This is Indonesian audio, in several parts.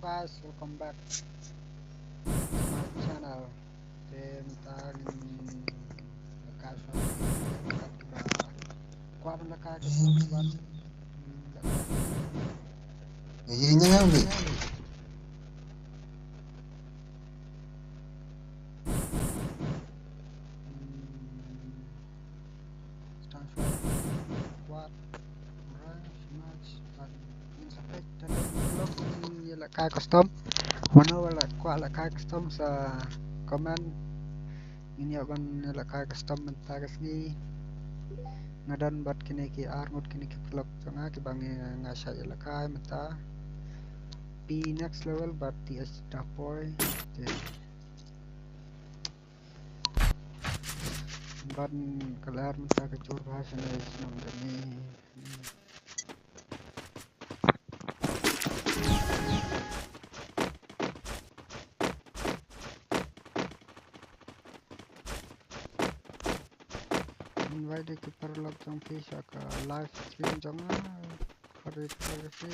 guys, welcome back to my channel. Then lhky custom Mano kwah lhky custom sa comment ini ban lhky custom mentagas ni ngadan bat kini ki armut kini ki club tanga ki bangi ngasa lhky menta p next level bat ts dapoy ban kelar menta kecur bahasa Indonesia ni invite ke perlok jong pisa ke live stream jong fotografi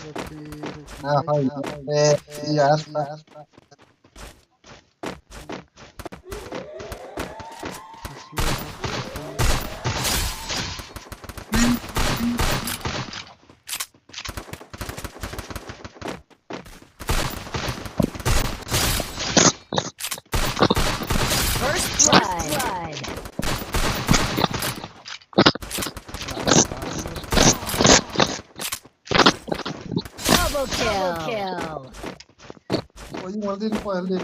Double kill. Oh, you want to foil it?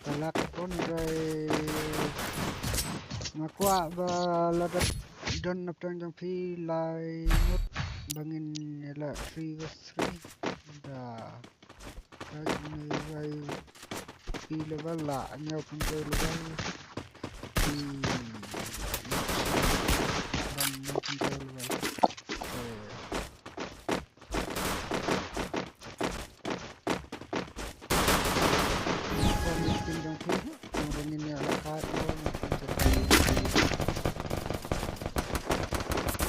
Kalak pun dari ngakwa ba ladat don naptang jang pi lai nut bangin la 3 da kagni vai pi level la nyau pun ke level pi dan pun ke level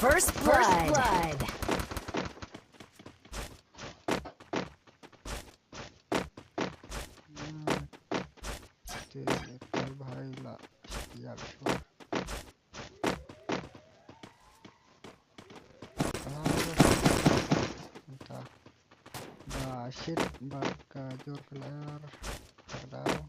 First blood. shit bak jor kelar kardao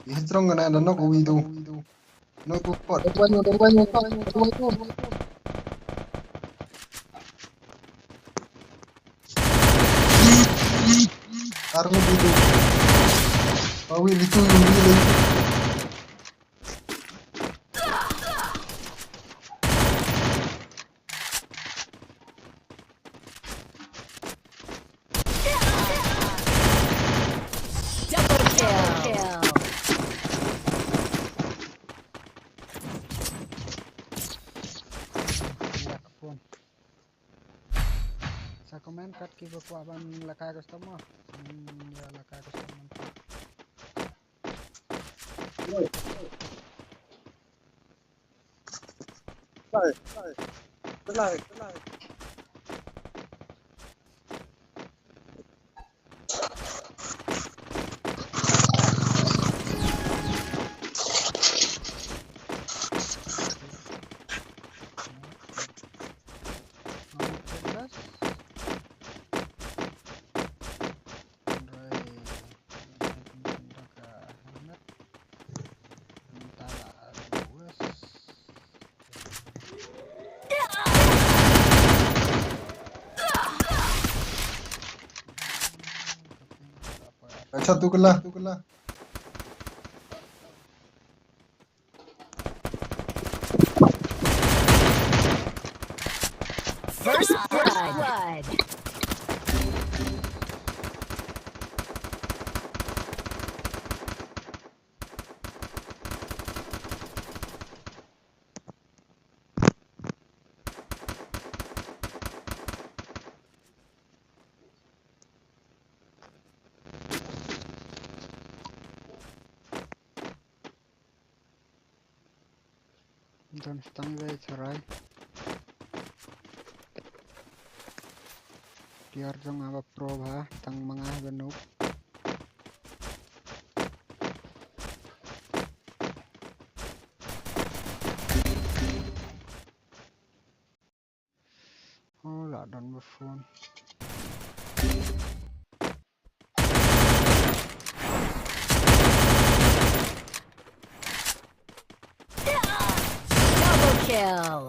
He's strong and I don't know who we do. No good pot. Army we do. Oh, we little really. sa comment kat ki bakwa ban lhky custom ya lhky custom satu kelah. First blood. Dan setengah cerai. Biar dong apa pro ha, tang mga ganuk. Oh, lah dan phone. Double kill.